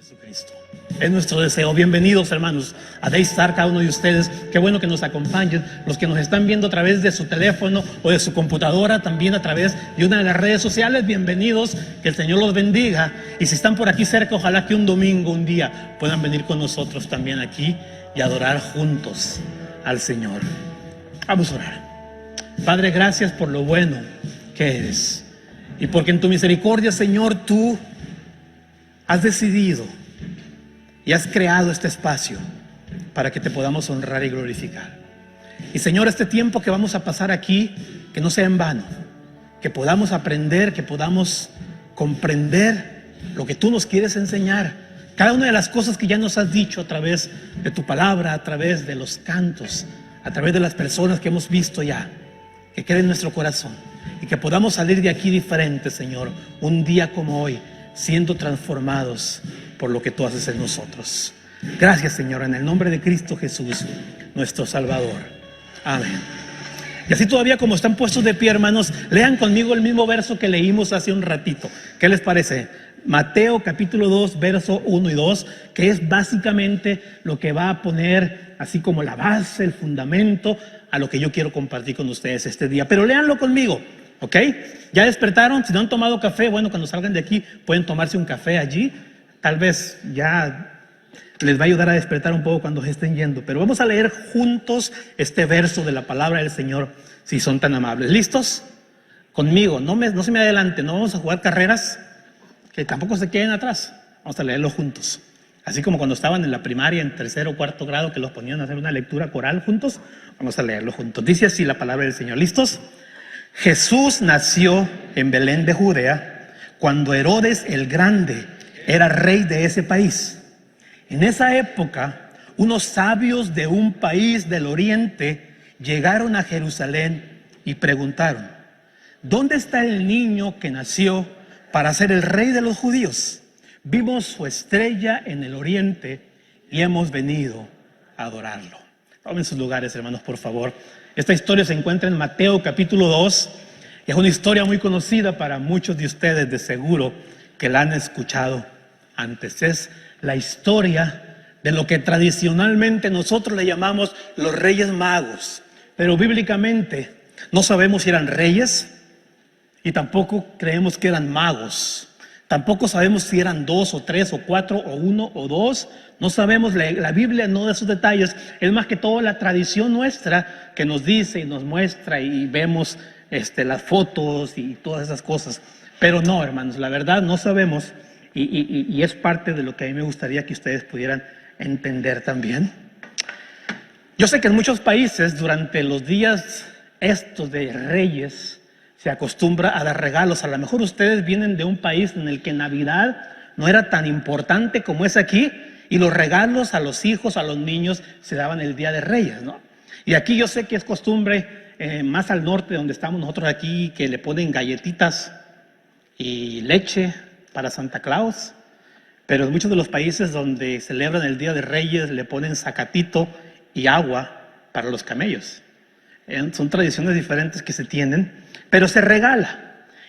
Jesucristo. Es nuestro deseo. Bienvenidos, hermanos, a Daystar, cada uno de ustedes. Qué bueno que nos acompañen. Los que nos están viendo a través de su teléfono o de su computadora, también a través de una de las redes sociales, bienvenidos. Que el Señor los bendiga. Y si están por aquí cerca, ojalá que un domingo, un día, puedan venir con nosotros también aquí y adorar juntos al Señor. Vamos a orar. Padre, gracias por lo bueno que eres. Y porque en tu misericordia, Señor, tú has decidido y has creado este espacio para que te podamos honrar y glorificar. Y Señor, este tiempo que vamos a pasar aquí, que no sea en vano, que podamos aprender, que podamos comprender lo que tú nos quieres enseñar. Cada una de las cosas que ya nos has dicho a través de tu palabra, a través de los cantos, a través de las personas que hemos visto ya, que quede en nuestro corazón y que podamos salir de aquí diferentes, Señor, un día como hoy, siendo transformados por lo que tú haces en nosotros. Gracias, Señor, en el nombre de Cristo Jesús, nuestro Salvador. Amén. Y así todavía como están puestos de pie, hermanos, lean conmigo el mismo verso que leímos hace un ratito. ¿Qué les parece? Mateo capítulo 2, verso 1 y 2, que es básicamente lo que va a poner así como la base, el fundamento a lo que yo quiero compartir con ustedes este día. Pero léanlo conmigo, ¿ok? ¿Ya despertaron? Si no han tomado café, bueno, cuando salgan de aquí pueden tomarse un café allí. Tal vez ya les va a ayudar a despertar un poco cuando se estén yendo. Pero vamos a leer juntos este verso de la palabra del Señor, si son tan amables. ¿Listos? Conmigo, no se me adelante, no vamos a jugar carreras, que tampoco se queden atrás. Vamos a leerlo juntos. Así como cuando estaban en la primaria, en tercero o cuarto grado, que los ponían a hacer una lectura coral juntos, vamos a leerlo juntos. Dice así la palabra del Señor. ¿Listos? Jesús nació en Belén de Judea cuando Herodes el Grande era rey de ese país. En esa época, unos sabios de un país del oriente llegaron a Jerusalén y preguntaron: ¿dónde está el niño que nació para ser el rey de los judíos? Vimos su estrella en el oriente y hemos venido a adorarlo. Tomen sus lugares, hermanos, por favor. Esta historia se encuentra en Mateo capítulo 2. Es una historia muy conocida para muchos de ustedes, de seguro que la han escuchado antes. Es la historia de lo que tradicionalmente nosotros le llamamos los Reyes Magos. Pero bíblicamente no sabemos si eran reyes y tampoco creemos que eran magos. Tampoco sabemos si eran 2 o 3 o 4 o 1 o 2. No sabemos, la Biblia no da esos detalles. Es más que todo la tradición nuestra que nos dice y nos muestra y vemos las fotos y todas esas cosas. Pero no, hermanos, la verdad no sabemos y es parte de lo que a mí me gustaría que ustedes pudieran entender también. Yo sé que en muchos países durante los días estos de Reyes se acostumbra a dar regalos. A lo mejor ustedes vienen de un país en el que Navidad no era tan importante como es aquí y los regalos a los hijos, a los niños se daban el día de Reyes, ¿no? Y aquí yo sé que es costumbre, más al norte donde estamos nosotros aquí, que le ponen galletitas y leche para Santa Claus, pero en muchos de los países donde celebran el día de Reyes le ponen zacatito y agua para los camellos. Son tradiciones diferentes que se tienen, pero se regala.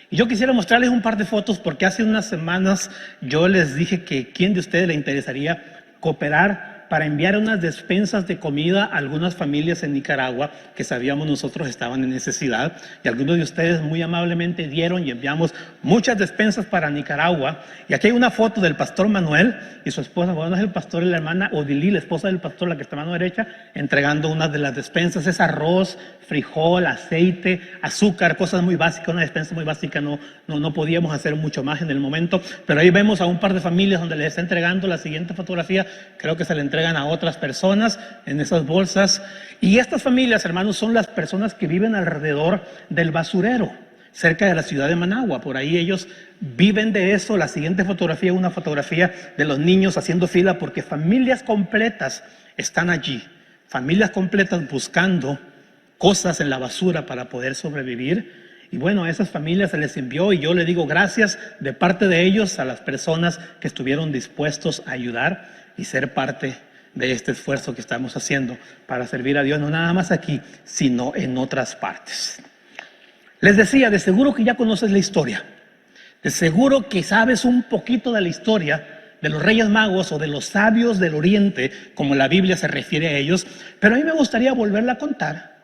Y yo quisiera mostrarles un par de fotos porque hace unas semanas yo les dije que quién de ustedes le interesaría cooperar para enviar unas despensas de comida a algunas familias en Nicaragua que sabíamos nosotros estaban en necesidad, y algunos de ustedes muy amablemente dieron y enviamos muchas despensas para Nicaragua. Y aquí hay una foto del pastor Manuel y su esposa, bueno, es el pastor y la hermana Odilí, la esposa del pastor, la que está a mano derecha, entregando una de las despensas. Es arroz, frijol, aceite, azúcar, cosas muy básicas, una despensa muy básica. No podíamos hacer mucho más en el momento, pero ahí vemos a un par de familias donde les está entregando. La siguiente fotografía creo que se le entregan a otras personas en esas bolsas. Y estas familias, hermanos, son las personas que viven alrededor del basurero, cerca de la ciudad de Managua. Por ahí ellos viven de eso. La siguiente fotografía es una fotografía de los niños haciendo fila porque familias completas están allí, familias completas buscando cosas en la basura para poder sobrevivir. Y bueno, a esas familias se les envió, y yo le digo gracias de parte de ellos a las personas que estuvieron dispuestos a ayudar y ser parte de este esfuerzo que estamos haciendo para servir a Dios, no nada más aquí, sino en otras partes. Les decía, de seguro que ya conoces la historia, de seguro que sabes un poquito de la historia de los Reyes Magos o de los sabios del Oriente, como la Biblia se refiere a ellos, pero a mí me gustaría volverla a contar,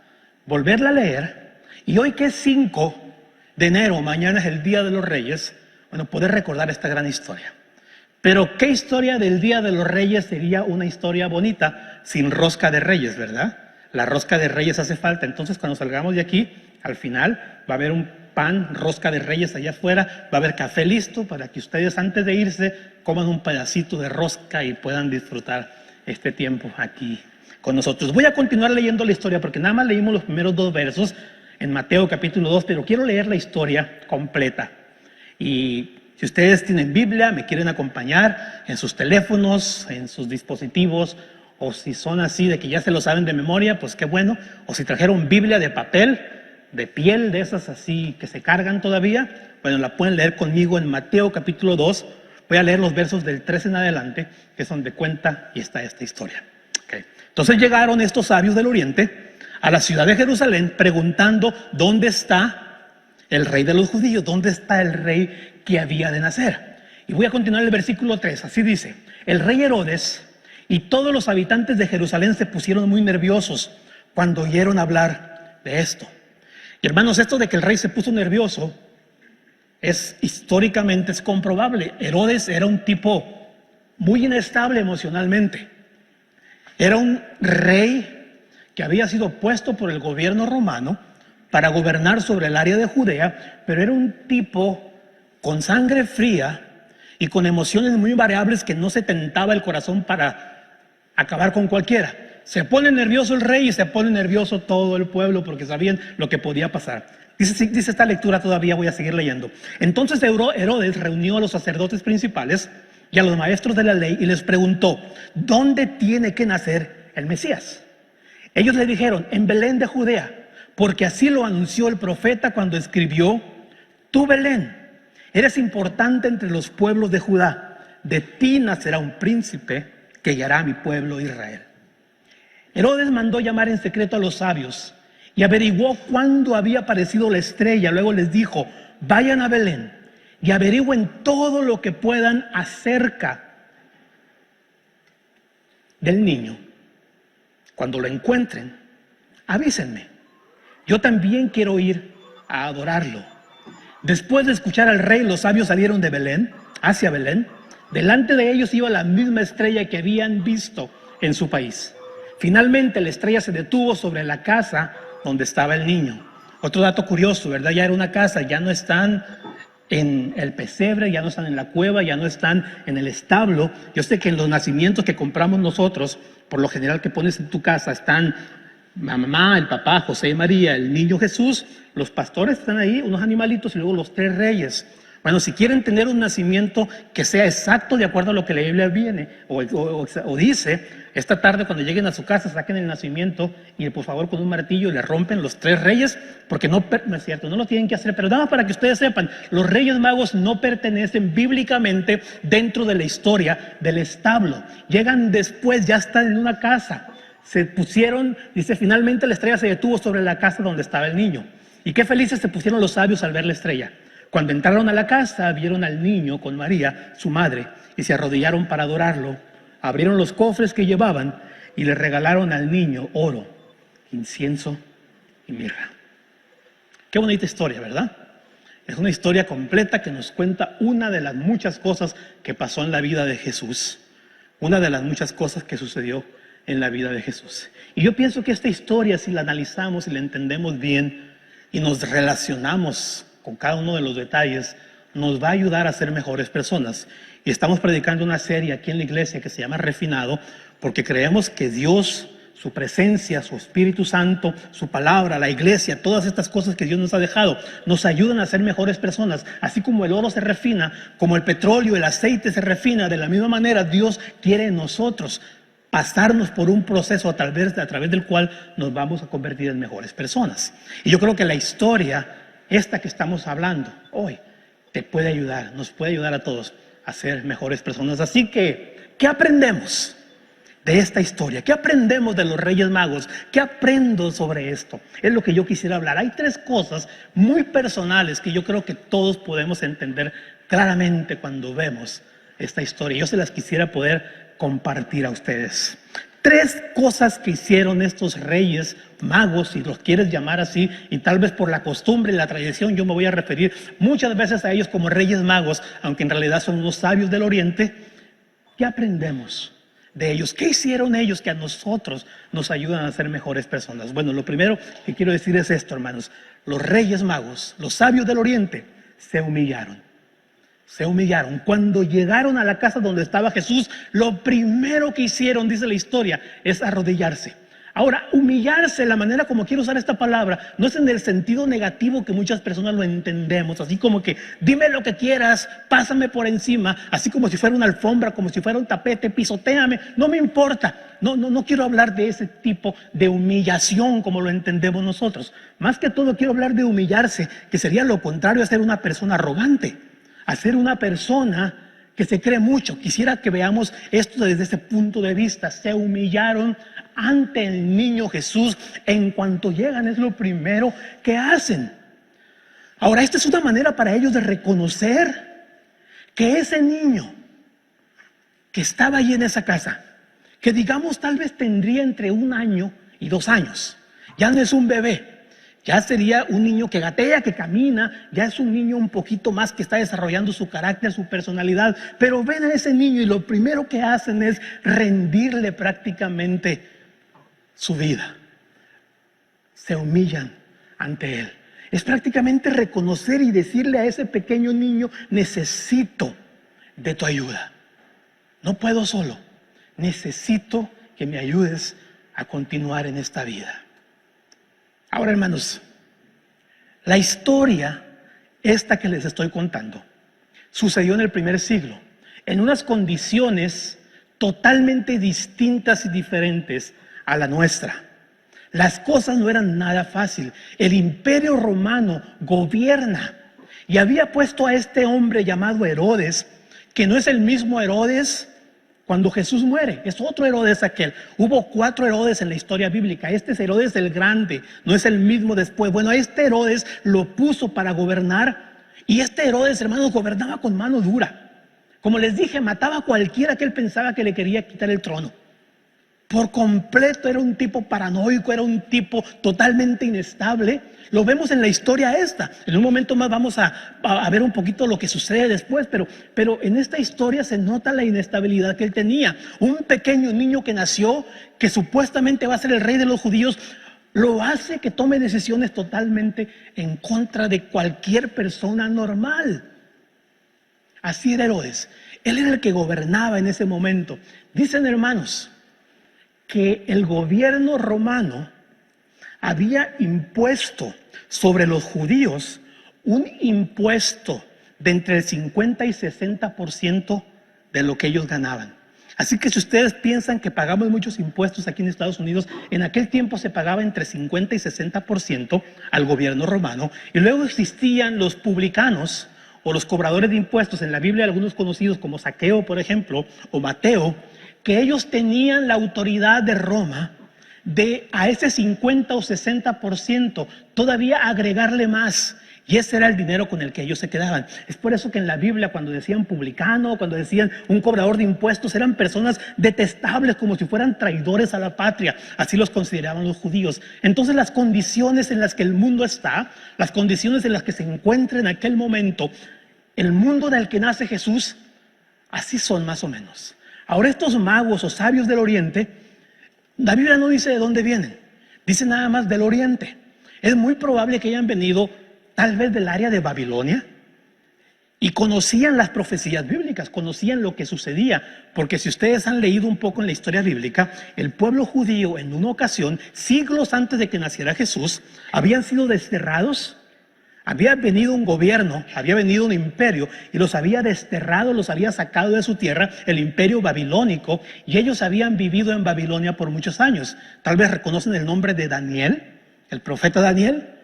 volverla a leer, y hoy que es 5 de enero, mañana es el Día de los Reyes, bueno, poder recordar esta gran historia. Pero ¿qué historia del Día de los Reyes sería una historia bonita sin rosca de reyes, verdad? La rosca de reyes hace falta. Entonces, cuando salgamos de aquí, al final va a haber un pan, rosca de reyes allá afuera, va a haber café listo para que ustedes antes de irse coman un pedacito de rosca y puedan disfrutar este tiempo aquí con nosotros. Voy a continuar leyendo la historia porque nada más leímos los primeros 2 versos en Mateo capítulo 2, pero quiero leer la historia completa. Y si ustedes tienen Biblia, me quieren acompañar en sus teléfonos, en sus dispositivos, o si son así de que ya se lo saben de memoria, pues qué bueno. O si trajeron Biblia de papel, de piel, de esas así que se cargan todavía, bueno, la pueden leer conmigo en Mateo capítulo 2. Voy a leer los versos del 3 en adelante, que es donde cuenta y está esta historia. Okay. Entonces llegaron estos sabios del Oriente a la ciudad de Jerusalén preguntando dónde está el rey de los judíos, dónde está el rey que había de nacer. Y voy a continuar el versículo 3, así dice: el rey Herodes y todos los habitantes de Jerusalén se pusieron muy nerviosos cuando oyeron hablar de esto. Y hermanos, esto de que el rey se puso nervioso históricamente es comprobable. Herodes era un tipo muy inestable emocionalmente. Era un rey que había sido puesto por el gobierno romano para gobernar sobre el área de Judea, pero era un tipo con sangre fría y con emociones muy variables que no se tentaba el corazón para acabar con cualquiera. Se pone nervioso el rey y se pone nervioso todo el pueblo porque sabían lo que podía pasar. Dice esta lectura todavía, voy a seguir leyendo. Entonces Herodes reunió a los sacerdotes principales y a los maestros de la ley y les preguntó: ¿dónde tiene que nacer el Mesías? Ellos le dijeron: en Belén de Judea, porque así lo anunció el profeta cuando escribió: tú, Belén, eres importante entre los pueblos de Judá, de ti nacerá un príncipe que guiará a mi pueblo Israel. Herodes mandó llamar en secreto a los sabios y averiguó cuándo había aparecido la estrella. Luego les dijo: vayan a Belén y averigüen todo lo que puedan acerca del niño. Cuando lo encuentren, avísenme. Yo también quiero ir a adorarlo. Después de escuchar al rey, los sabios salieron de Belén, hacia Belén. Delante de ellos iba la misma estrella que habían visto en su país. Finalmente la estrella se detuvo sobre la casa donde estaba el niño. Otro dato curioso, ¿verdad? Ya era una casa, ya no están en el pesebre, ya no están en la cueva, ya no están en el establo. Yo sé que en los nacimientos que compramos nosotros, por lo general que pones en tu casa, están la mamá, el papá, José y María, el niño Jesús, los pastores están ahí, unos animalitos y luego los 3 reyes. Bueno, si quieren tener un nacimiento que sea exacto de acuerdo a lo que la Biblia viene o dice, esta tarde cuando lleguen a su casa saquen el nacimiento y por favor con un martillo le rompen los 3 reyes, porque no es cierto, no lo tienen que hacer, pero nada más para que ustedes sepan, los reyes magos no pertenecen bíblicamente dentro de la historia del establo, llegan después, ya están en una casa, se pusieron, dice, finalmente la estrella se detuvo sobre la casa donde estaba el niño, y qué felices se pusieron los sabios al ver la estrella. Cuando entraron a la casa, vieron al niño con María, su madre, y se arrodillaron para adorarlo. Abrieron los cofres que llevaban y le regalaron al niño oro, incienso y mirra. Qué bonita historia, ¿verdad? Es una historia completa que nos cuenta una de las muchas cosas que pasó en la vida de Jesús. Una de las muchas cosas que sucedió en la vida de Jesús. Y yo pienso que esta historia, si la analizamos y la entendemos bien y nos relacionamos con cada uno de los detalles, nos va a ayudar a ser mejores personas. Y estamos predicando una serie aquí en la iglesia que se llama Refinado, porque creemos que Dios, su presencia, su Espíritu Santo, su palabra, la iglesia, todas estas cosas que Dios nos ha dejado, nos ayudan a ser mejores personas. Así como el oro se refina, como el petróleo, el aceite se refina, de la misma manera Dios quiere en nosotros pasarnos por un proceso a través del cual nos vamos a convertir en mejores personas. Y yo creo que la historia esta que estamos hablando hoy te puede ayudar, nos puede ayudar a todos a ser mejores personas. Así que, ¿qué aprendemos de esta historia? ¿Qué aprendemos de los Reyes Magos? ¿Qué aprendo sobre esto? Es lo que yo quisiera hablar. Hay 3 cosas muy personales que yo creo que todos podemos entender claramente cuando vemos esta historia. Yo se las quisiera poder compartir a ustedes. 3 cosas que hicieron estos reyes magos, si los quieres llamar así, y tal vez por la costumbre y la tradición yo me voy a referir muchas veces a ellos como reyes magos, aunque en realidad son unos sabios del oriente. ¿Qué aprendemos de ellos? ¿Qué hicieron ellos que a nosotros nos ayudan a ser mejores personas? Bueno, lo primero que quiero decir es esto, hermanos. Los reyes magos, los sabios del oriente, se humillaron. Se humillaron. Cuando llegaron a la casa donde estaba Jesús, lo primero que hicieron, dice la historia, es arrodillarse. Ahora, humillarse, la manera como quiero usar esta palabra, no es en el sentido negativo que muchas personas lo entendemos, así como que dime lo que quieras, pásame por encima, así como si fuera una alfombra, como si fuera un tapete, pisotéame, no me importa. No quiero hablar de ese tipo de humillación como lo entendemos nosotros. Más que todo quiero hablar de humillarse, que sería lo contrario a ser una persona arrogante, a ser una persona que se cree mucho. Quisiera que veamos esto desde ese punto de vista. Se humillaron ante el niño Jesús. En cuanto llegan es lo primero que hacen. Ahora, esta es una manera para ellos de reconocer que ese niño que estaba allí en esa casa, que digamos tal vez tendría entre 1 año y 2 años, ya no es un bebé, ya sería un niño que gatea, que camina, ya es un niño un poquito más que está desarrollando su carácter, su personalidad. Pero ven a ese niño y lo primero que hacen es rendirle prácticamente su vida. Se humillan ante él. Es prácticamente reconocer y decirle a ese pequeño niño: necesito de tu ayuda. No puedo solo. Necesito que me ayudes a continuar en esta vida. Ahora, hermanos, la historia esta que les estoy contando sucedió en el primer siglo, en unas condiciones totalmente distintas y diferentes a la nuestra. Las cosas no eran nada fácil. El Imperio Romano gobierna y había puesto a este hombre llamado Herodes, que no es el mismo Herodes cuando Jesús muere, es otro Herodes aquel. Hubo 4 Herodes en la historia bíblica. Este es Herodes el Grande, no es el mismo después. Bueno, este Herodes lo puso para gobernar, y este Herodes, hermanos, gobernaba con mano dura. Como les dije, mataba a cualquiera que él pensaba que le quería quitar el trono. Por completo era un tipo paranoico, era un tipo totalmente inestable. Lo vemos en la historia esta. En un momento más vamos a ver un poquito lo que sucede después, pero en esta historia se nota la inestabilidad que él tenía. Un pequeño niño que nació, que supuestamente va a ser el rey de los judíos, lo hace que tome decisiones totalmente en contra de cualquier persona normal. Así era Herodes. Él era el que gobernaba en ese momento. Dicen, hermanos, que el gobierno romano había impuesto sobre los judíos un impuesto de entre el 50 y 60% de lo que ellos ganaban. Así que si ustedes piensan que pagamos muchos impuestos aquí en Estados Unidos, en aquel tiempo se pagaba entre 50 y 60% al gobierno romano. Y luego existían los publicanos o los cobradores de impuestos, en la Biblia algunos conocidos como Zaqueo, por ejemplo, o Mateo, que ellos tenían la autoridad de Roma de a ese 50 o 60% todavía agregarle más, y ese era el dinero con el que ellos se quedaban. Es por eso que en la Biblia, cuando decían publicano, cuando decían un cobrador de impuestos, eran personas detestables, como si fueran traidores a la patria. Así los consideraban los judíos. Entonces, las condiciones en las que el mundo está, las condiciones en las que se encuentra en aquel momento el mundo del que nace Jesús, así son más o menos. Ahora, estos magos o sabios del oriente, la Biblia no dice de dónde vienen, dice nada más del oriente. Es muy probable que hayan venido tal vez del área de Babilonia y conocían las profecías bíblicas, conocían lo que sucedía, porque si ustedes han leído un poco en la historia bíblica, el pueblo judío en una ocasión, siglos antes de que naciera Jesús, habían sido desterrados. Había venido un gobierno, había venido un imperio y los había desterrado, los había sacado de su tierra, el imperio babilónico, y ellos habían vivido en Babilonia por muchos años. Tal vez reconocen el nombre de Daniel, el profeta Daniel.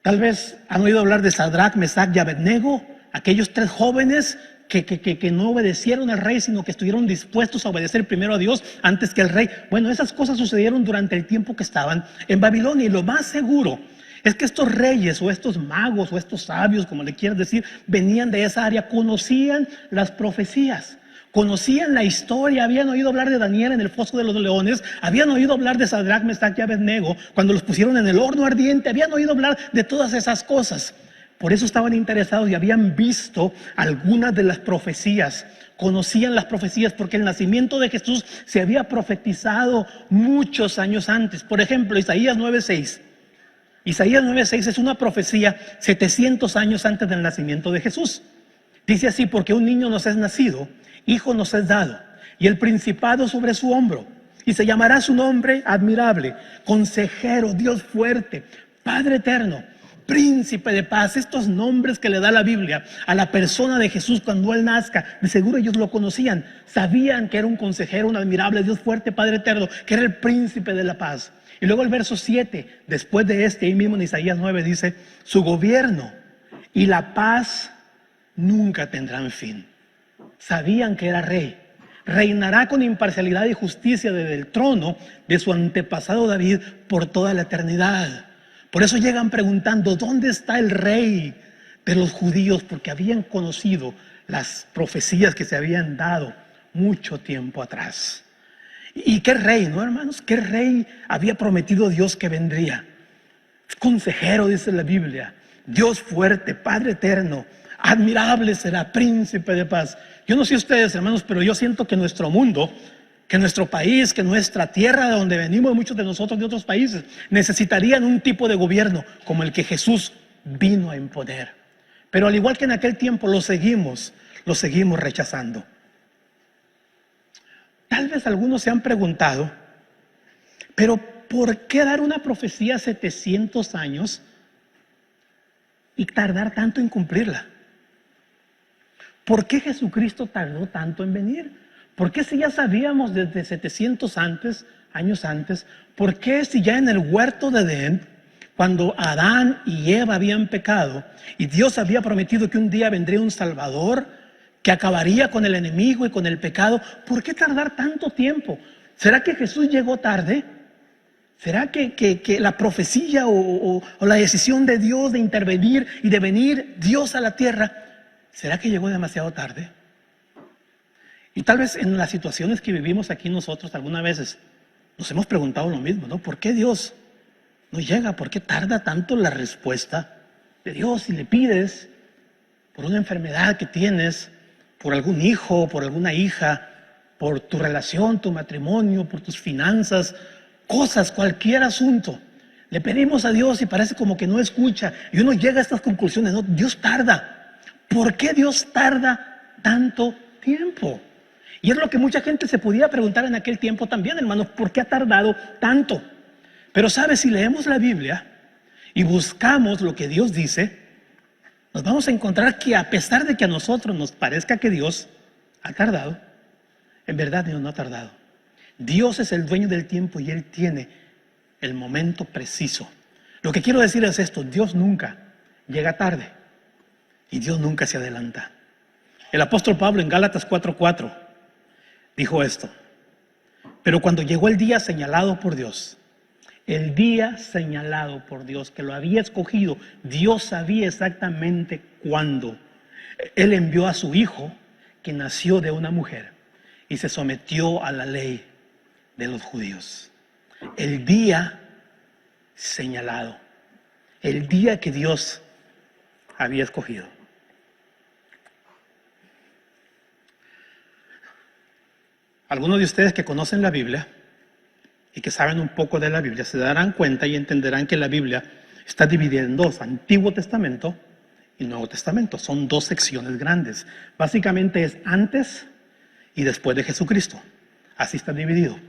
Tal vez han oído hablar de Sadrach, Mesach y Abednego, aquellos 3 jóvenes que no obedecieron al rey, sino que estuvieron dispuestos a obedecer primero a Dios antes que al rey. Bueno, esas cosas sucedieron durante el tiempo que estaban en Babilonia, y lo más seguro Es que estos reyes o estos magos o estos sabios, como le quieras decir, venían de esa área, conocían las profecías, conocían la historia, habían oído hablar de Daniel en el foso de los leones, habían oído hablar de Sadrach, Mesach y Abednego cuando los pusieron en el horno ardiente, habían oído hablar de todas esas cosas. Por eso estaban interesados y habían visto algunas de las profecías, conocían las profecías porque el nacimiento de Jesús se había profetizado muchos años antes. Por ejemplo, Isaías 9:6. Isaías 9:6 es una profecía 700 años antes del nacimiento de Jesús. Dice así: porque un niño nos es nacido, hijo nos es dado, y el principado sobre su hombro, y se llamará su nombre admirable, consejero, Dios fuerte, Padre eterno, príncipe de paz. Estos nombres que le da la Biblia a la persona de Jesús cuando Él nazca, de seguro ellos lo conocían, sabían que era un consejero, un admirable, Dios fuerte, Padre eterno, que era el príncipe de la paz. Y luego el verso 7, después de ahí mismo en Isaías 9 dice: su gobierno y la paz nunca tendrán fin. Sabían que era rey. Reinará con imparcialidad y justicia desde el trono de su antepasado David por toda la eternidad. Por eso llegan preguntando: ¿dónde está el rey de los judíos? Porque habían conocido las profecías que se habían dado mucho tiempo atrás. ¿Y qué rey, no, hermanos? ¿Qué rey había prometido Dios que vendría? Consejero, dice la Biblia, Dios fuerte, Padre eterno, admirable será, príncipe de paz. Yo no sé ustedes, hermanos, pero yo siento que nuestro mundo, que nuestro país, que nuestra tierra de donde venimos, muchos de nosotros de otros países, necesitarían un tipo de gobierno como el que Jesús vino a imponer. Pero al igual que en aquel tiempo, lo seguimos rechazando. Tal vez algunos se han preguntado: pero ¿por qué dar una profecía 700 años y tardar tanto en cumplirla? ¿Por qué Jesucristo tardó tanto en venir? ¿Por qué si ya sabíamos desde 700 años antes? ¿Por qué si ya en el huerto de Edén, cuando Adán y Eva habían pecado y Dios había prometido que un día vendría un Salvador que acabaría con el enemigo y con el pecado, por qué tardar tanto tiempo? ¿Será que Jesús llegó tarde? ¿Será que la profecía o la decisión de Dios de intervenir y de venir Dios a la tierra, será que llegó demasiado tarde? Y tal vez en las situaciones que vivimos aquí nosotros algunas veces nos hemos preguntado lo mismo, ¿no? ¿Por qué Dios no llega? ¿Por qué tarda tanto la respuesta de Dios? Si le pides por una enfermedad que tienes, por algún hijo, por alguna hija, por tu relación, tu matrimonio, por tus finanzas, cosas, cualquier asunto, le pedimos a Dios y parece como que no escucha, y uno llega a estas conclusiones: no, Dios tarda. ¿Por qué Dios tarda tanto tiempo? Y es lo que mucha gente se podía preguntar en aquel tiempo también, hermanos: ¿por qué ha tardado tanto? Pero sabes, si leemos la Biblia y buscamos lo que Dios dice, nos vamos a encontrar que a pesar de que a nosotros nos parezca que Dios ha tardado, en verdad Dios no ha tardado. Dios es el dueño del tiempo y Él tiene el momento preciso. Lo que quiero decir es esto: Dios nunca llega tarde y Dios nunca se adelanta. El apóstol Pablo en Gálatas 4:4 dijo esto: pero cuando llegó el día señalado por Dios, el día señalado por Dios, que lo había escogido, Dios sabía exactamente cuándo. Él envió a su hijo, que nació de una mujer y se sometió a la ley de los judíos. El día señalado, el día que Dios había escogido. Algunos de ustedes que conocen la Biblia y que saben un poco de la Biblia se darán cuenta y entenderán que la Biblia está dividida en dos: Antiguo Testamento y Nuevo Testamento. Son dos secciones grandes. Básicamente es antes y después de Jesucristo. Así está dividido.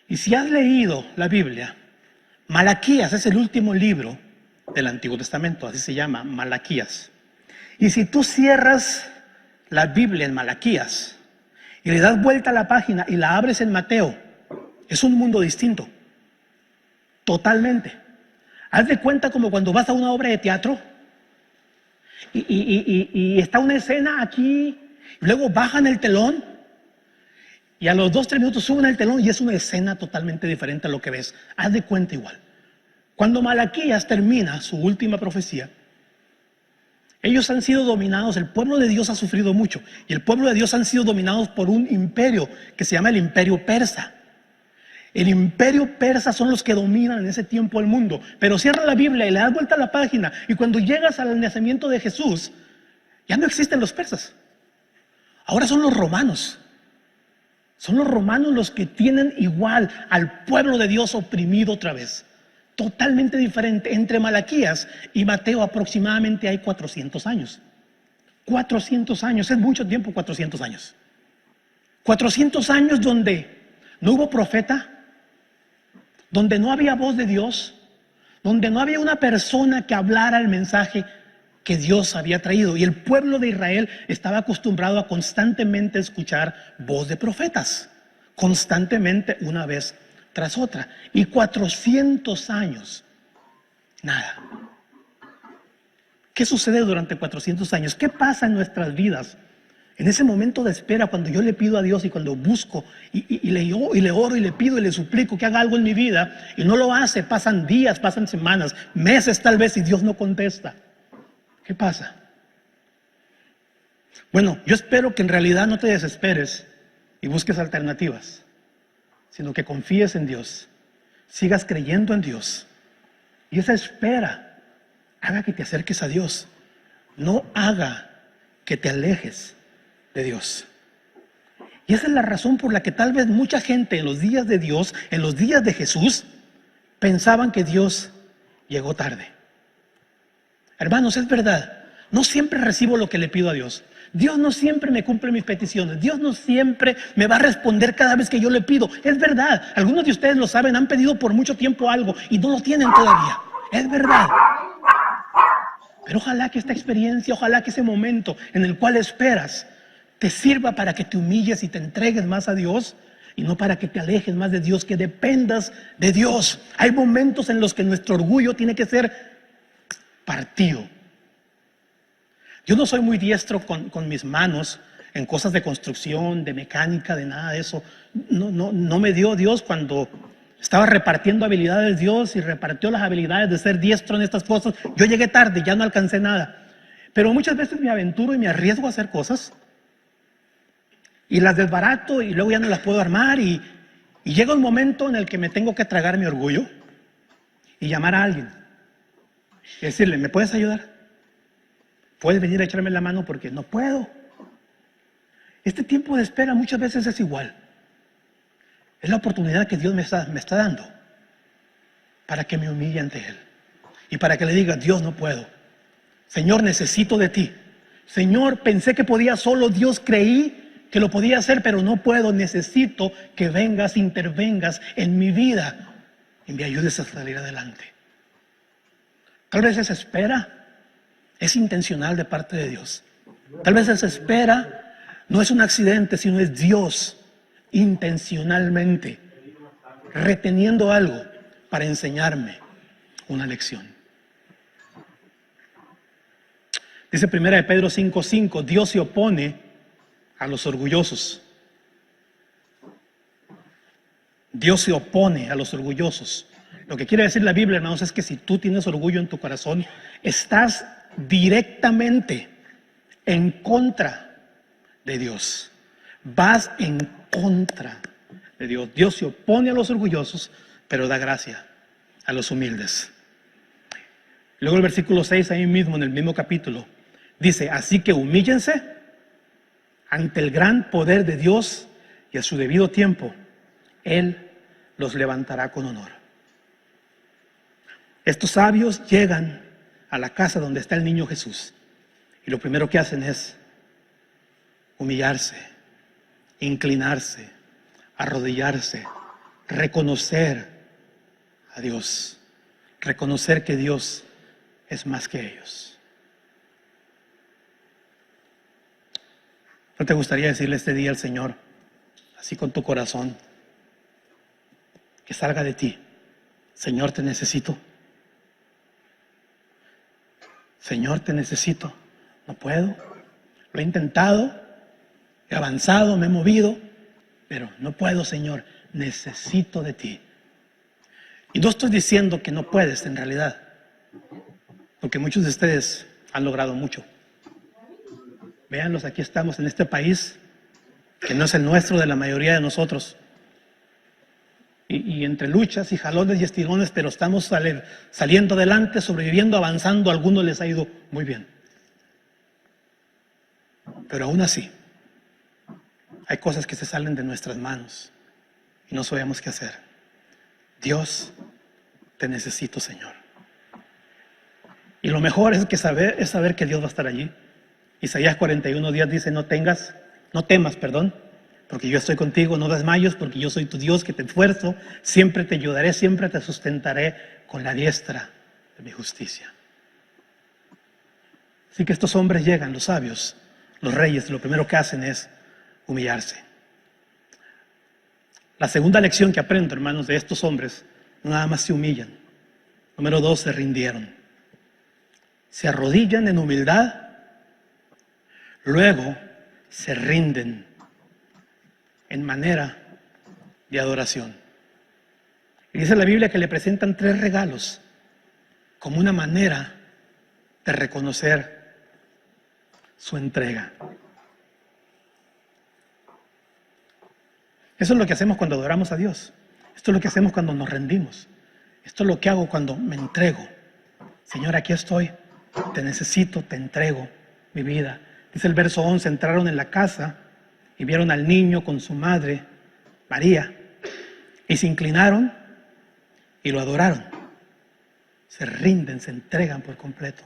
Y si has leído la Biblia, Malaquías es el último libro del Antiguo Testamento, así se llama, Malaquías. Y si tú cierras la Biblia en Malaquías y le das vuelta a la página y la abres en Mateo, es un mundo distinto, totalmente. Haz de cuenta como cuando vas a una obra de teatro y está una escena aquí, y luego bajan el telón y a los 2-3 minutos suben el telón y es una escena totalmente diferente a lo que ves. Haz de cuenta igual. Cuando Malaquías termina su última profecía, ellos han sido dominados, el pueblo de Dios ha sufrido mucho, y el pueblo de Dios han sido dominados por un imperio que se llama el imperio persa. El imperio persa son los que dominan en ese tiempo el mundo. Pero cierra la Biblia y le das vuelta a la página, y cuando llegas al nacimiento de Jesús, ya no existen los persas. Ahora son los romanos. Son los romanos los que tienen igual al pueblo de Dios oprimido otra vez. Totalmente diferente. Entre Malaquías y Mateo aproximadamente hay 400 años. 400 años, es mucho tiempo, 400 años. 400 años donde no hubo profeta, donde no había voz de Dios, donde no había una persona que hablara el mensaje que Dios había traído. Y el pueblo de Israel estaba acostumbrado a constantemente escuchar voz de profetas, constantemente, una vez tras otra. Y 400 años, nada. ¿Qué sucede durante 400 años? ¿Qué pasa en nuestras vidas? En ese momento de espera, cuando yo le pido a Dios y cuando busco y le oro y le pido y le suplico que haga algo en mi vida y no lo hace, pasan días, pasan semanas, meses tal vez, y Dios no contesta. ¿Qué pasa? Bueno, yo espero que en realidad no te desesperes y busques alternativas, sino que confíes en Dios, sigas creyendo en Dios, y esa espera haga que te acerques a Dios, no haga que te alejes de Dios. Y esa es la razón por la que tal vez mucha gente en los días de Dios, en los días de Jesús, pensaban que Dios llegó tarde. Hermanos, es verdad, no siempre recibo lo que le pido a Dios. Dios no siempre me cumple mis peticiones. Dios no siempre me va a responder cada vez que yo le pido. Es verdad, algunos de ustedes lo saben, han pedido por mucho tiempo algo y no lo tienen todavía. Es verdad. Pero ojalá que esta experiencia, ojalá que ese momento en el cual esperas te sirva para que te humilles y te entregues más a Dios, y no para que te alejes más de Dios, que dependas de Dios. Hay momentos en los que nuestro orgullo tiene que ser partido. Yo no soy muy diestro con mis manos en cosas de construcción, de mecánica, de nada de eso. No me dio Dios cuando estaba repartiendo habilidades Dios, y repartió las habilidades de ser diestro en estas cosas. Yo llegué tarde, ya no alcancé nada. Pero muchas veces me aventuro y me arriesgo a hacer cosas y las desbarato y luego ya no las puedo armar, y llega un momento en el que me tengo que tragar mi orgullo y llamar a alguien y decirle: ¿me puedes ayudar? ¿Puedes venir a echarme la mano porque no puedo? Este tiempo de espera muchas veces es igual. Es la oportunidad que Dios me está dando para que me humille ante Él y para que le diga: Dios, no puedo. Señor, necesito de ti. Señor, pensé que podía solo. Dios, creí que lo podía hacer, pero no puedo. Necesito que vengas, intervengas en mi vida y me ayudes a salir adelante. Tal vez esa espera es intencional de parte de Dios. Tal vez esa espera no es un accidente, sino es Dios intencionalmente reteniendo algo para enseñarme una lección. Dice 1 Pedro 5:5, Dios se opone a los orgullosos. Dios se opone a los orgullosos. Lo que quiere decir la Biblia, hermanos, es que si tú tienes orgullo en tu corazón, estás directamente en contra de Dios. Vas en contra de Dios. Dios se opone a los orgullosos, pero da gracia a los humildes. Luego el versículo 6, ahí mismo, en el mismo capítulo, dice: así que humíllense ante el gran poder de Dios, y a su debido tiempo Él los levantará con honor. Estos sabios llegan a la casa donde está el niño Jesús, y lo primero que hacen es humillarse, inclinarse, arrodillarse, reconocer a Dios, reconocer que Dios es más que ellos. ¿No te gustaría decirle este día al Señor, así con tu corazón, que salga de ti: Señor, te necesito? Señor, te necesito. No puedo. Lo he intentado, he avanzado, me he movido, pero no puedo, Señor. Necesito de ti. Y no estoy diciendo que no puedes en realidad, porque muchos de ustedes han logrado mucho. Véanlos, aquí estamos en este país que no es el nuestro de la mayoría de nosotros. Y entre luchas y jalones y estirones, pero estamos saliendo adelante, sobreviviendo, avanzando. A algunos les ha ido muy bien. Pero aún así, hay cosas que se salen de nuestras manos y no sabemos qué hacer. Dios, te necesito, Señor. Y lo mejor es saber que Dios va a estar allí. Isaías 41:10 dice: no temas, porque yo estoy contigo, no desmayes, porque yo soy tu Dios que te esfuerzo, siempre te ayudaré, siempre te sustentaré con la diestra de mi justicia. Así que estos hombres llegan, los sabios, los reyes, lo primero que hacen es humillarse. La segunda lección que aprendo, hermanos, de estos hombres, no nada más se humillan. Número 2, se rindieron. Se arrodillan en humildad, luego se rinden en manera de adoración. Y dice la Biblia que le presentan 3 regalos como una manera de reconocer su entrega. Eso es lo que hacemos cuando adoramos a Dios. Esto es lo que hacemos cuando nos rendimos. Esto es lo que hago cuando me entrego. Señor, aquí estoy, te necesito, te entrego mi vida. Dice el verso 11, entraron en la casa y vieron al niño con su madre, María, y se inclinaron y lo adoraron. Se rinden, se entregan por completo.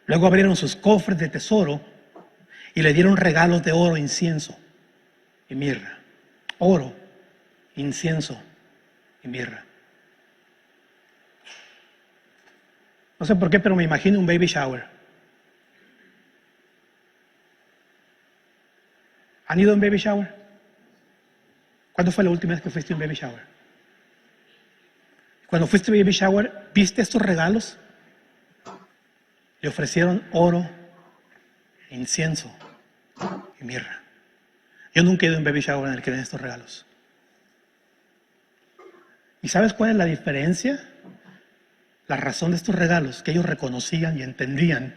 Luego abrieron sus cofres de tesoro y le dieron regalos de oro, incienso y mirra. Oro, incienso y mirra. No sé por qué, pero me imagino un baby shower. ¿Han ido a un baby shower? ¿Cuándo fue la última vez que fuiste a un baby shower? Cuando fuiste a un baby shower, ¿viste estos regalos? Le ofrecieron oro, incienso y mirra. Yo nunca he ido a un baby shower en el que den estos regalos. ¿Y sabes cuál es la diferencia? La razón de estos regalos, que ellos reconocían y entendían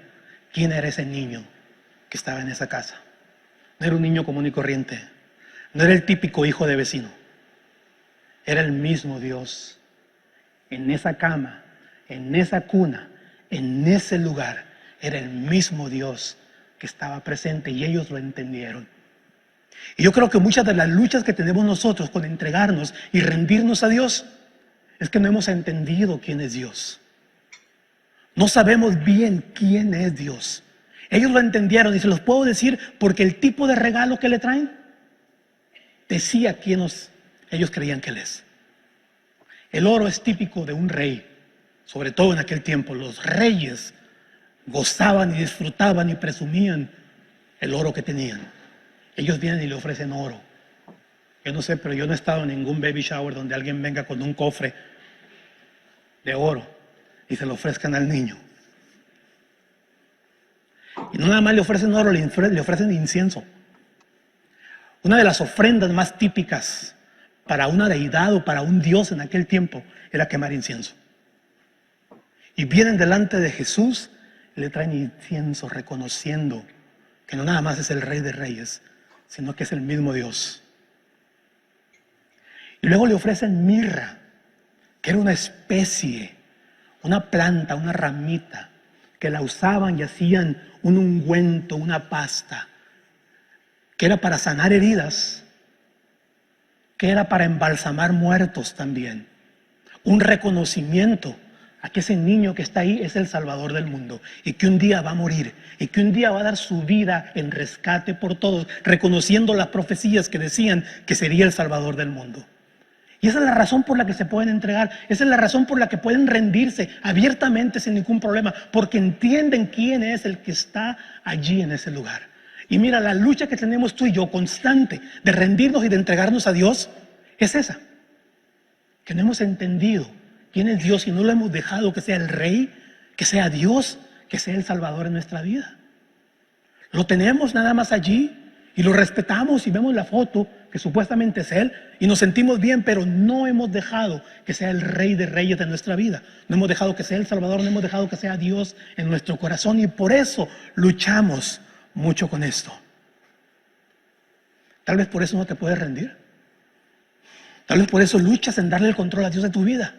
quién era ese niño que estaba en esa casa. No era un niño común y corriente. No era el típico hijo de vecino. Era el mismo Dios. En esa cama, en esa cuna, en ese lugar, era el mismo Dios que estaba presente y ellos lo entendieron. Y yo creo que muchas de las luchas que tenemos nosotros con entregarnos y rendirnos a Dios es que no hemos entendido quién es Dios. No sabemos bien quién es Dios. Ellos lo entendieron y se los puedo decir porque el tipo de regalo que le traen decía quién ellos creían que Él es. El oro es típico de un rey, sobre todo en aquel tiempo. Los reyes gozaban y disfrutaban y presumían el oro que tenían. Ellos vienen y le ofrecen oro. Yo no sé, pero yo no he estado en ningún baby shower donde alguien venga con un cofre de oro y se lo ofrezcan al niño. Y no nada más le ofrecen oro, le ofrecen incienso. Una de las ofrendas más típicas para una deidad o para un dios en aquel tiempo era quemar incienso. Y vienen delante de Jesús y le traen incienso, reconociendo que no nada más es el Rey de Reyes, sino que es el mismo Dios. Y luego le ofrecen mirra, que era una especie, una planta, una ramita, que la usaban y hacían un ungüento, una pasta, que era para sanar heridas, que era para embalsamar muertos también. Un reconocimiento a que ese niño que está ahí es el Salvador del mundo y que un día va a morir y que un día va a dar su vida en rescate por todos, reconociendo las profecías que decían que sería el Salvador del mundo. Y esa es la razón por la que se pueden entregar, esa es la razón por la que pueden rendirse abiertamente sin ningún problema, porque entienden quién es el que está allí en ese lugar. Y mira, la lucha que tenemos tú y yo constante de rendirnos y de entregarnos a Dios es esa, que no hemos entendido quién es Dios y no lo hemos dejado que sea el Rey, que sea Dios, que sea el Salvador en nuestra vida. Lo tenemos nada más allí Y lo respetamos y vemos la foto que supuestamente es Él y nos sentimos bien, pero no hemos dejado que sea el Rey de Reyes de nuestra vida. No hemos dejado que sea el Salvador, no hemos dejado que sea Dios en nuestro corazón y por eso luchamos mucho con esto. Tal vez por eso no te puedes rendir. Tal vez por eso luchas en darle el control a Dios de tu vida.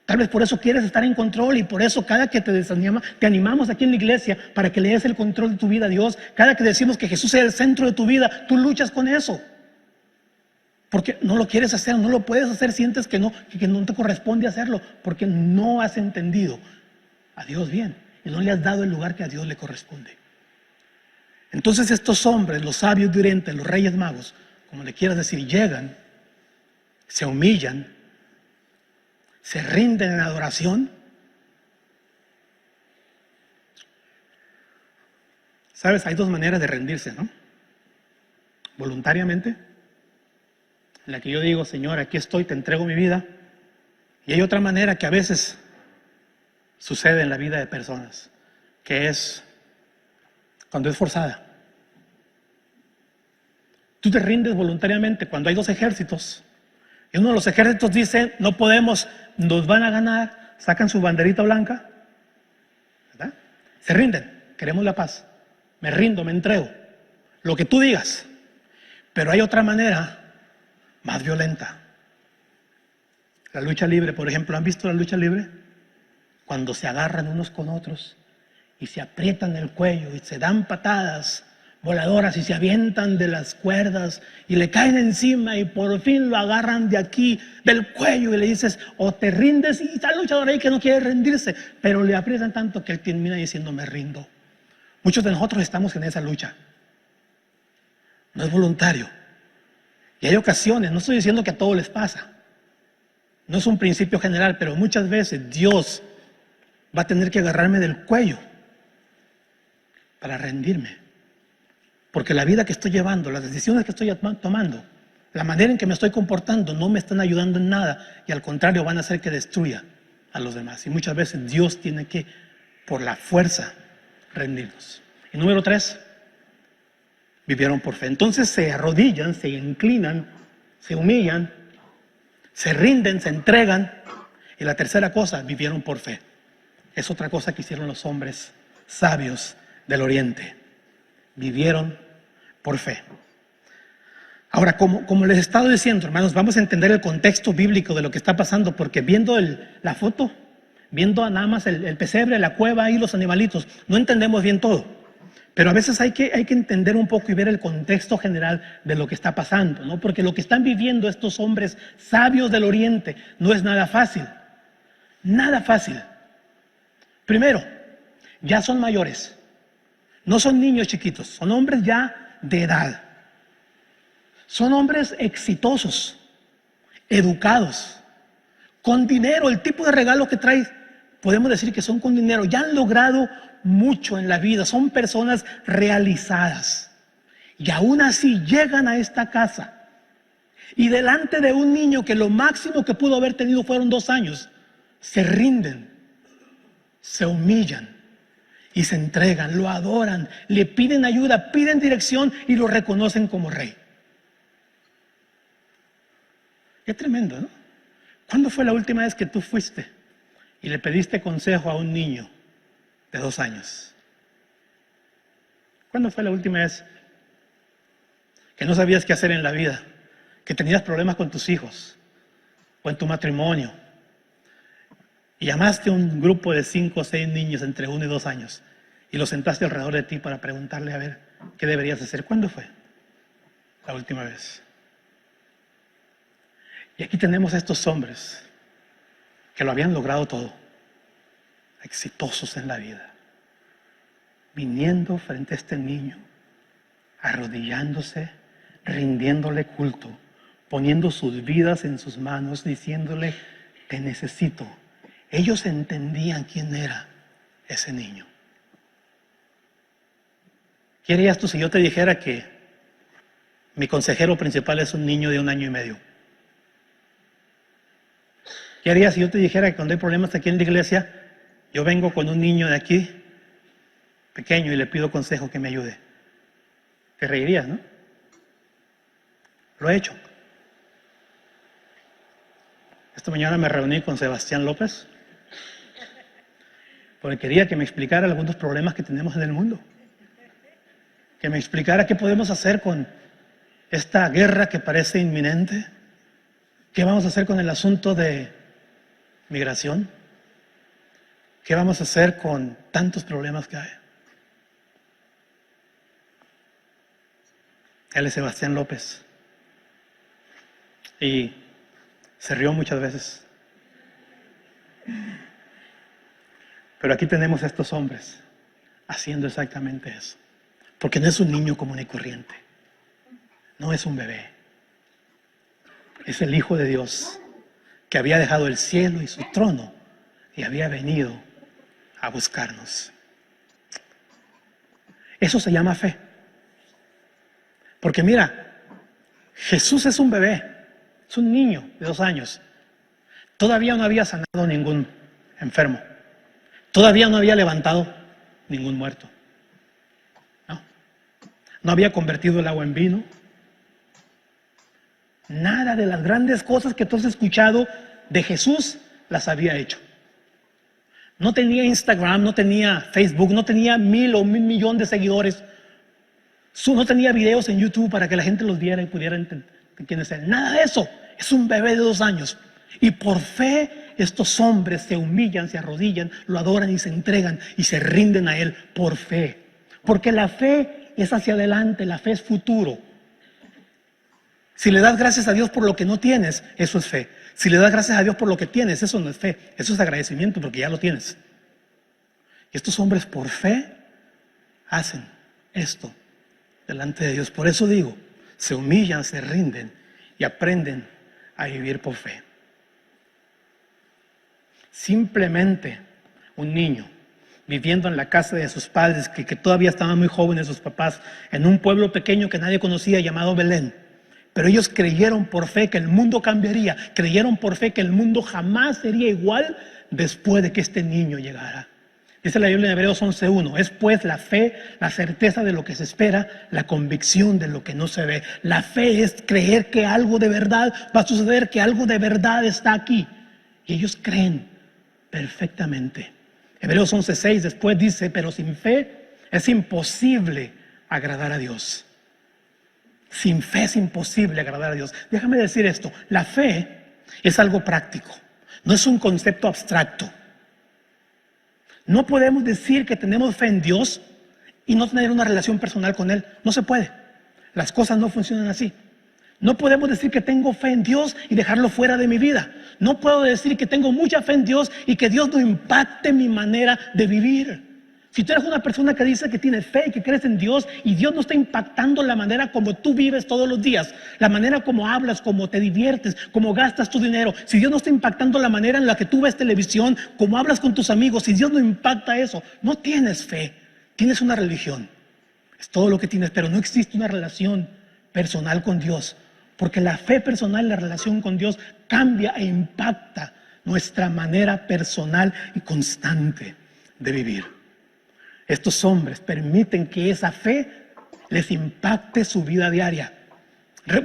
Tal vez por eso quieres estar en control y por eso cada que te desanima, te animamos aquí en la iglesia para que le des el control de tu vida a Dios. Cada que decimos que Jesús es el centro de tu vida, tú luchas con eso. Porque no lo quieres hacer, no lo puedes hacer, sientes que no te corresponde hacerlo, porque no has entendido a Dios bien y no le has dado el lugar que a Dios le corresponde. Entonces estos hombres, los sabios de Oriente, los reyes magos, como le quieras decir, llegan, se humillan, se rinden en adoración. ¿Sabes? Hay dos maneras de rendirse, ¿no? Voluntariamente, en la que yo digo, Señor, aquí estoy, te entrego mi vida. Y hay otra manera que a veces sucede en la vida de personas, que es cuando es forzada. Tú te rindes voluntariamente cuando hay dos ejércitos. Y uno de los ejércitos dice, no podemos, nos van a ganar, sacan su banderita blanca, ¿verdad? Se rinden, queremos la paz, me rindo, me entrego, lo que tú digas. Pero hay otra manera más violenta. La lucha libre, por ejemplo, ¿han visto la lucha libre? Cuando se agarran unos con otros y se aprietan el cuello y se dan patadas voladoras y se avientan de las cuerdas y le caen encima y por fin lo agarran de aquí, del cuello, y le dices, o te rindes, y está el luchador ahí que no quiere rendirse, pero le aprietan tanto que él termina diciendo, me rindo. Muchos de nosotros estamos en esa lucha. No es voluntario. Y hay ocasiones, no estoy diciendo que a todos les pasa, no es un principio general, pero muchas veces Dios va a tener que agarrarme del cuello para rendirme. Porque la vida que estoy llevando, las decisiones que estoy tomando, la manera en que me estoy comportando no me están ayudando en nada y al contrario van a hacer que destruya a los demás. Y muchas veces Dios tiene que, por la fuerza, rendirnos. Y número 3, vivieron por fe. Entonces se arrodillan, se inclinan, se humillan, se rinden, se entregan. Y la tercera cosa, vivieron por fe. Es otra cosa que hicieron los hombres sabios del Oriente. Vivieron por fe. Ahora, como les he estado diciendo, hermanos, vamos a entender el contexto bíblico de lo que está pasando, porque viendo la foto, viendo nada más el pesebre, la cueva y los animalitos, no entendemos bien todo. Pero a veces hay que entender un poco y ver el contexto general de lo que está pasando, ¿no? Porque lo que están viviendo estos hombres sabios del Oriente no es nada fácil. Nada fácil. Primero, ya son mayores. No son niños chiquitos, son hombres ya de edad. Son hombres exitosos, educados, con dinero. El tipo de regalo que traen, podemos decir que son con dinero. Ya han logrado mucho en la vida, son personas realizadas. Y aún así llegan a esta casa y delante de un niño que lo máximo que pudo haber tenido fueron 2 años, se rinden, se humillan y se entregan, lo adoran, le piden ayuda, piden dirección y lo reconocen como rey. Qué tremendo, ¿no? ¿Cuándo fue la última vez que tú fuiste y le pediste consejo a un niño de 2 años? ¿Cuándo fue la última vez que no sabías qué hacer en la vida? Que tenías problemas con tus hijos o en tu matrimonio. Y llamaste a un grupo de 5 o 6 niños entre 1 y 2 años y los sentaste alrededor de ti para preguntarle a ver qué deberías hacer. ¿Cuándo fue la última vez? Y aquí tenemos a estos hombres que lo habían logrado todo, exitosos en la vida, viniendo frente a este niño, arrodillándose, rindiéndole culto, poniendo sus vidas en sus manos, diciéndole, te necesito. Ellos entendían quién era ese niño. ¿Qué harías tú si yo te dijera que mi consejero principal es un niño de 1 año y medio? ¿Qué harías si yo te dijera que cuando hay problemas aquí en la iglesia, yo vengo con un niño de aquí, pequeño, y le pido consejo que me ayude? Te reirías, ¿no? Lo he hecho. Esta mañana me reuní con Sebastián López porque quería que me explicara algunos problemas que tenemos en el mundo. Que me explicara qué podemos hacer con esta guerra que parece inminente. ¿Qué vamos a hacer con el asunto de migración? ¿Qué vamos a hacer con tantos problemas que hay? Él es Sebastián López. Y se rió muchas veces. Pero aquí tenemos a estos hombres haciendo exactamente eso. Porque no es un niño común y corriente. No es un bebé. Es el Hijo de Dios que había dejado el cielo y su trono y había venido a buscarnos. Eso se llama fe. Porque mira, Jesús es un bebé, es un niño de 2 años. Todavía no había sanado ningún enfermo. Todavía no había levantado ningún muerto. No había convertido el agua en vino. Nada de las grandes cosas que tú has escuchado de Jesús las había hecho. No tenía Instagram, no tenía Facebook, no tenía 1,000 o 1,000 millones de seguidores. No tenía videos en YouTube para que la gente los viera y pudiera entender quién es él. Nada de eso. Es un bebé de 2 años. Y por fe estos hombres se humillan, se arrodillan, lo adoran y se entregan y se rinden a él por fe. Porque la fe es hacia adelante, la fe es futuro. Si le das gracias a Dios por lo que no tienes, eso es fe. Si le das gracias a Dios por lo que tienes, eso no es fe, eso es agradecimiento porque ya lo tienes. Y estos hombres por fe hacen esto delante de Dios. Por eso digo, se humillan, se rinden y aprenden a vivir por fe. Simplemente un niño viviendo en la casa de sus padres, que todavía estaban muy jóvenes sus papás, en un pueblo pequeño que nadie conocía llamado Belén. Pero ellos creyeron por fe que el mundo cambiaría, creyeron por fe que el mundo jamás sería igual después de que este niño llegara. Dice la Biblia en Hebreos 11:1, es pues la fe, la certeza de lo que se espera, la convicción de lo que no se ve. La fe es creer que algo de verdad va a suceder, que algo de verdad está aquí. Y ellos creen perfectamente. Hebreos 11:6 después dice, pero sin fe es imposible agradar a Dios. Sin fe es imposible agradar a Dios. Déjame decir esto, la fe es algo práctico, no es un concepto abstracto. No podemos decir que tenemos fe en Dios y no tener una relación personal con Él. No se puede. Las cosas no funcionan así. No podemos decir que tengo fe en Dios y dejarlo fuera de mi vida. No puedo decir que tengo mucha fe en Dios y que Dios no impacte mi manera de vivir. Si tú eres una persona que dice que tiene fe y que crees en Dios y Dios no está impactando la manera como tú vives todos los días, la manera como hablas, como te diviertes, como gastas tu dinero, si Dios no está impactando la manera en la que tú ves televisión, como hablas con tus amigos, si Dios no impacta eso, no tienes fe, tienes una religión. Es todo lo que tienes, pero no existe una relación personal con Dios, porque la fe personal, la relación con Dios cambia e impacta nuestra manera personal y constante de vivir. Estos hombres permiten que esa fe les impacte su vida diaria.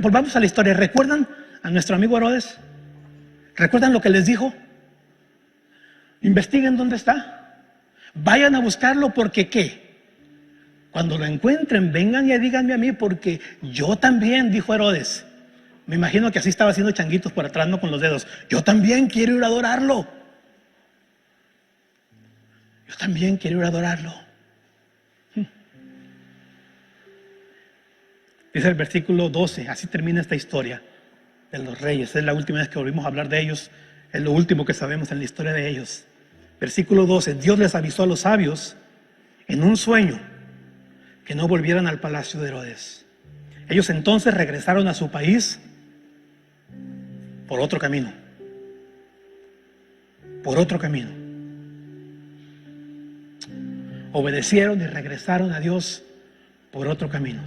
Volvamos a la historia. ¿Recuerdan a nuestro amigo Herodes? ¿Recuerdan lo que les dijo? Investiguen dónde está. Vayan a buscarlo porque ¿qué? Cuando lo encuentren, vengan y díganme a mí porque yo también, dijo Herodes. Me imagino que así estaba haciendo changuitos por atrás, no con los dedos. Yo también quiero ir a adorarlo. Yo también quiero ir a adorarlo. Dice el versículo 12, así termina esta historia de los reyes. Es la última vez que volvimos a hablar de ellos, es lo último que sabemos en la historia de ellos. Versículo 12, Dios les avisó a los sabios en un sueño que no volvieran al palacio de Herodes. Ellos entonces regresaron a su país por otro camino. Por otro camino. Obedecieron y regresaron a Dios por otro camino.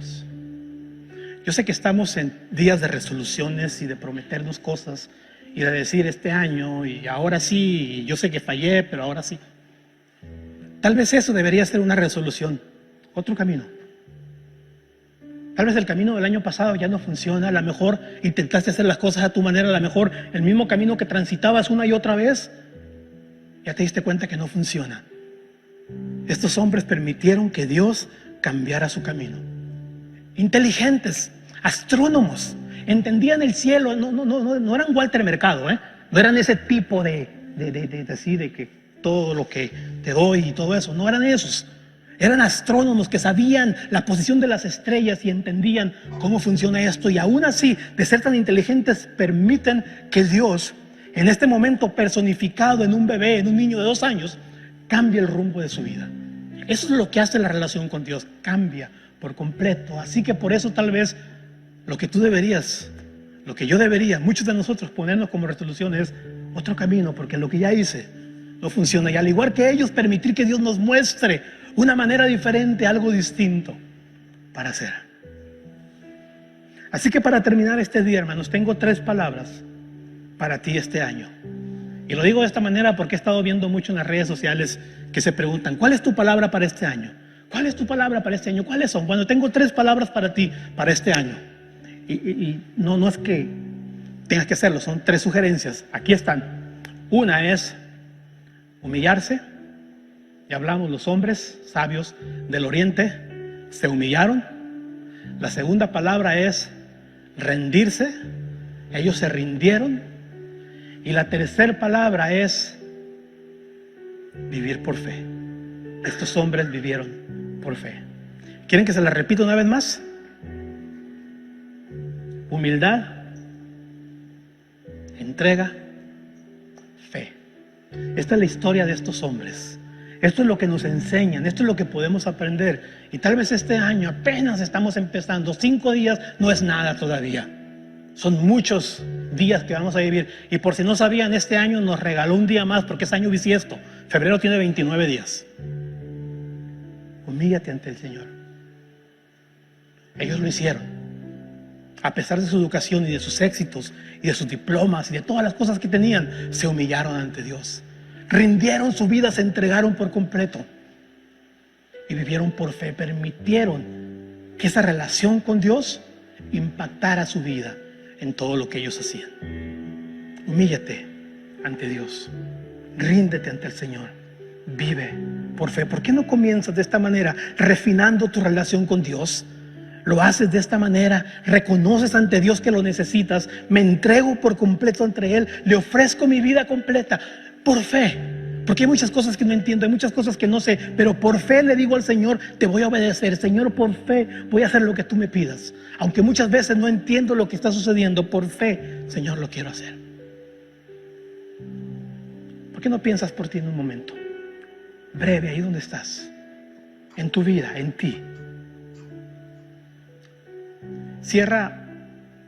Yo sé que estamos en días de resoluciones y de prometernos cosas y de decir este año y ahora sí, y yo sé que fallé, pero ahora sí. Tal vez eso debería ser una resolución, otro camino. Tal vez el camino del año pasado ya no funciona. A lo mejor intentaste hacer las cosas a tu manera. A lo mejor el mismo camino que transitabas una y otra vez, ya te diste cuenta que no funciona. Estos hombres permitieron que Dios cambiara su camino. Inteligentes, astrónomos, entendían el cielo. No eran Walter Mercado, no eran ese tipo de que todo lo que te doy y todo eso. No eran esos. Eran astrónomos que sabían la posición de las estrellas y entendían cómo funciona esto. Y aún así, de ser tan inteligentes, permiten que Dios, en este momento personificado en un bebé, en un niño de 2 años, cambie el rumbo de su vida. Eso es lo que hace la relación con Dios, cambia por completo. Así que por eso tal vez lo que tú deberías, lo que yo debería, muchos de nosotros ponernos como resolución es otro camino, porque lo que ya hice no funciona. Y al igual que ellos, permitir que Dios nos muestre una manera diferente, algo distinto para hacer. Así que para terminar este día, hermanos, tengo 3 palabras para ti este año. Y lo digo de esta manera porque he estado viendo mucho en las redes sociales que se preguntan: ¿cuál es tu palabra para este año? ¿Cuál es tu palabra para este año? ¿Cuáles son? Bueno, tengo 3 palabras para ti para este año. Y no es que tengas que hacerlo, son 3 sugerencias. Aquí están. Una es humillarse. Ya hablamos, los hombres sabios del oriente se humillaron. La segunda palabra es rendirse. Ellos se rindieron. Y la tercera palabra es vivir por fe. Estos hombres vivieron por fe. ¿Quieren que se la repita una vez más? Humildad, entrega, fe. Esta es la historia de estos hombres. Esto es lo que nos enseñan, esto es lo que podemos aprender. Y tal vez este año apenas estamos empezando. 5 días no es nada todavía. Son muchos días que vamos a vivir. Y por si no sabían, este año nos regaló un día más porque es año bisiesto. Febrero tiene 29 días. Humíllate ante el Señor. Ellos lo hicieron. A pesar de su educación y de sus éxitos y de sus diplomas y de todas las cosas que tenían, se humillaron ante Dios. Rindieron su vida, se entregaron por completo y vivieron por fe. Permitieron que esa relación con Dios impactara su vida en todo lo que ellos hacían. Humíllate ante Dios, ríndete ante el Señor, vive por fe. ¿Por qué no comienzas de esta manera, refinando tu relación con Dios? Lo haces de esta manera, reconoces ante Dios que lo necesitas, me entrego por completo ante Él, le ofrezco mi vida completa por fe. Porque hay muchas cosas que no entiendo, hay muchas cosas que no sé, pero por fe le digo al Señor, te voy a obedecer. Señor, por fe voy a hacer lo que tú me pidas. Aunque muchas veces no entiendo lo que está sucediendo, por fe, Señor, lo quiero hacer. ¿Por qué no piensas por ti en un momento? Breve, ahí donde estás, en tu vida, en ti. Cierra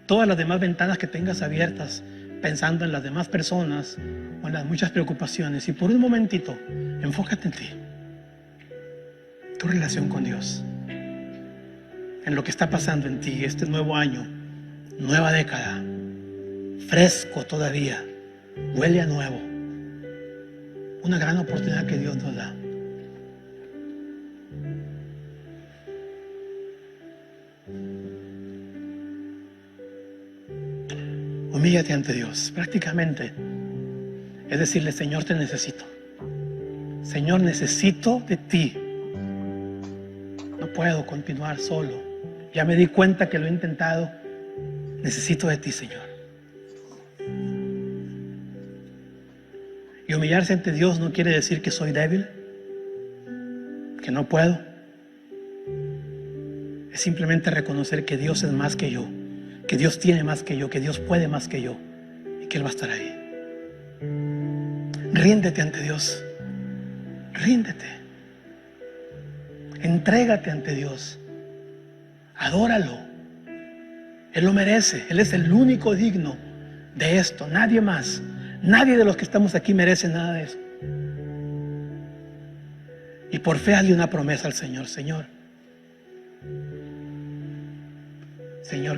todas las demás ventanas que tengas abiertas, pensando en las demás personas o en las muchas preocupaciones, y por un momentito enfócate en ti, tu relación con Dios, en lo que está pasando en ti este nuevo año, nueva década, fresco todavía, huele a nuevo, una gran oportunidad que Dios nos da. Humíllate ante Dios, prácticamente es decirle: Señor, te necesito. Señor, necesito de ti. No puedo continuar solo. Ya me di cuenta que lo he intentado. Necesito de ti, Señor. Y humillarse ante Dios no quiere decir que soy débil, que no puedo. Es simplemente reconocer que Dios es más que yo, que Dios tiene más que yo, que Dios puede más que yo y que Él va a estar ahí. Ríndete ante Dios, ríndete, entrégate ante Dios, adóralo. Él lo merece, Él es el único digno de esto, nadie más, nadie de los que estamos aquí merece nada de eso. Y por fe hazle una promesa al Señor: Señor,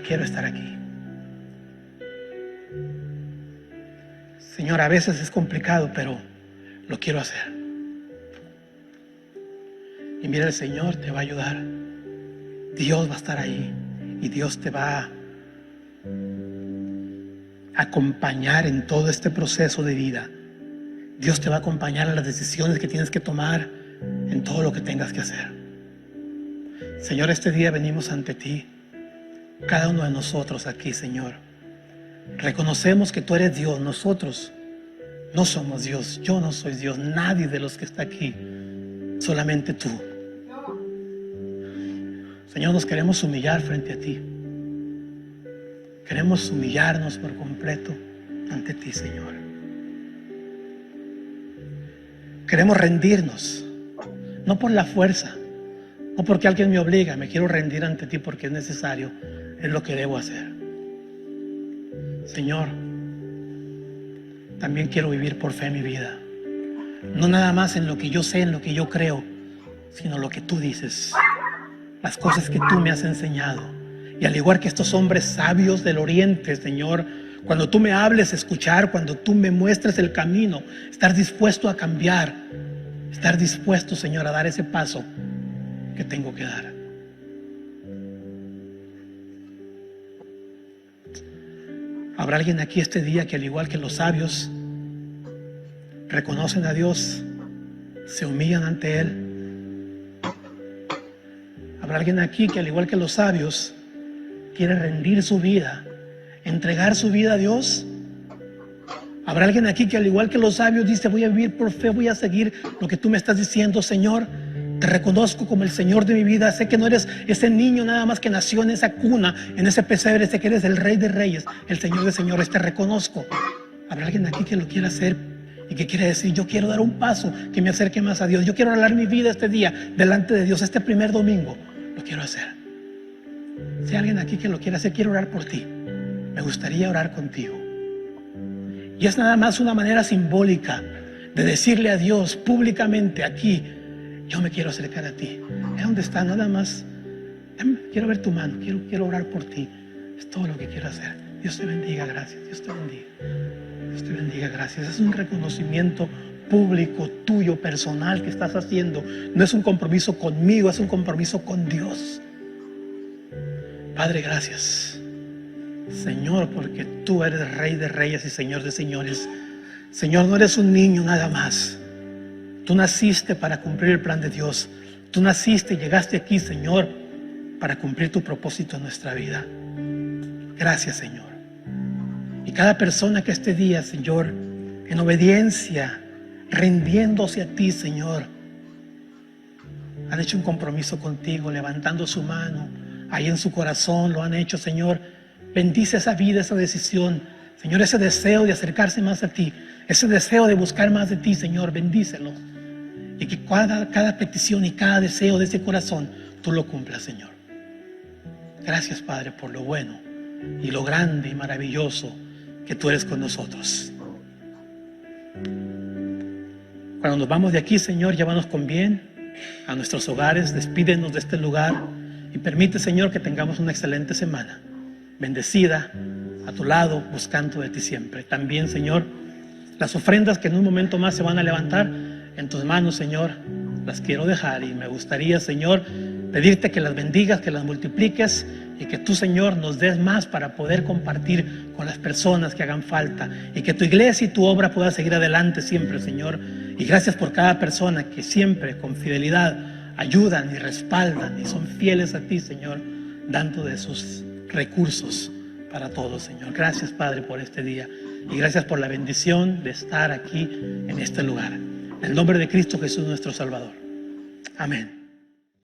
quiero estar aquí. Señor, a veces es complicado, pero lo quiero hacer. Y mira, el Señor te va a ayudar. Dios va a estar ahí. Y Dios te va a acompañar en todo este proceso de vida. Dios te va a acompañar en las decisiones que tienes que tomar, en todo lo que tengas que hacer. Señor, este día venimos ante ti, cada uno de nosotros aquí, Señor. Reconocemos que tú eres Dios, nosotros no somos Dios, yo no soy Dios, nadie de los que está aquí, solamente tú. Señor, nos queremos humillar frente a ti. Queremos humillarnos por completo ante ti, Señor. Queremos rendirnos, no por la fuerza, no porque alguien me obliga, me quiero rendir ante ti porque es necesario, es lo que debo hacer. Señor, también quiero vivir por fe mi vida, no nada más en lo que yo sé, en lo que yo creo, sino lo que tú dices, las cosas que tú me has enseñado. Y al igual que estos hombres sabios del oriente, Señor, cuando tú me hables, escuchar, cuando tú me muestres el camino, estar dispuesto a cambiar, estar dispuesto, Señor, a dar ese paso que tengo que dar. Habrá alguien aquí este día que, al igual que los sabios, reconocen a Dios, se humillan ante Él. Habrá alguien aquí que, al igual que los sabios, quiere rendir su vida, entregar su vida a Dios. Habrá alguien aquí que, al igual que los sabios, dice: voy a vivir por fe, voy a seguir lo que tú me estás diciendo. Señor, te reconozco como el Señor de mi vida. Sé que no eres ese niño nada más que nació en esa cuna, en ese pesebre. Sé que eres el Rey de Reyes, el Señor de Señores. Te reconozco. Habrá alguien aquí que lo quiera hacer y que quiere decir: yo quiero dar un paso que me acerque más a Dios. Yo quiero regalar mi vida este día delante de Dios, este primer domingo. Lo quiero hacer. Si hay alguien aquí que lo quiere hacer, quiero orar por ti. Me gustaría orar contigo. Y es nada más una manera simbólica de decirle a Dios públicamente aquí: yo me quiero acercar a ti. ¿Es donde está? Nada más. Quiero ver tu mano, quiero orar por ti. Es todo lo que quiero hacer. Dios te bendiga, gracias. Dios te bendiga. Dios te bendiga, gracias. Es un reconocimiento público, tuyo, personal, que estás haciendo. No es un compromiso conmigo, es un compromiso con Dios. Padre, gracias, Señor, porque tú eres Rey de Reyes y Señor de Señores. Señor, no eres un niño nada más. Tú naciste para cumplir el plan de Dios. Tú naciste y llegaste aquí, Señor, para cumplir tu propósito en nuestra vida. Gracias, Señor. Y cada persona que este día, Señor, en obediencia, rindiéndose a ti, Señor, han hecho un compromiso contigo, levantando su mano ahí en su corazón, lo han hecho, Señor. Bendice esa vida, esa decisión, Señor, ese deseo de acercarse más a ti, ese deseo de buscar más de ti, Señor, bendícelo. Y que cada petición y cada deseo de ese corazón tú lo cumplas, Señor. Gracias, Padre, por lo bueno y lo grande y maravilloso que tú eres con nosotros. Cuando nos vamos de aquí, Señor, llévanos con bien a nuestros hogares, despídenos de este lugar y permite, Señor, que tengamos una excelente semana, bendecida, a tu lado, buscando de ti siempre. También, Señor, las ofrendas que en un momento más se van a levantar en tus manos, Señor, las quiero dejar, y me gustaría, Señor, pedirte que las bendigas, que las multipliques, y que tú, Señor, nos des más para poder compartir con las personas que hagan falta, y que tu iglesia y tu obra pueda seguir adelante siempre, Señor. Y gracias por cada persona que siempre con fidelidad ayudan y respaldan y son fieles a ti, Señor, dando de sus recursos para todos, Señor. Gracias, Padre, por este día, y gracias por la bendición de estar aquí en este lugar. En el nombre de Cristo Jesús, nuestro Salvador. Amén.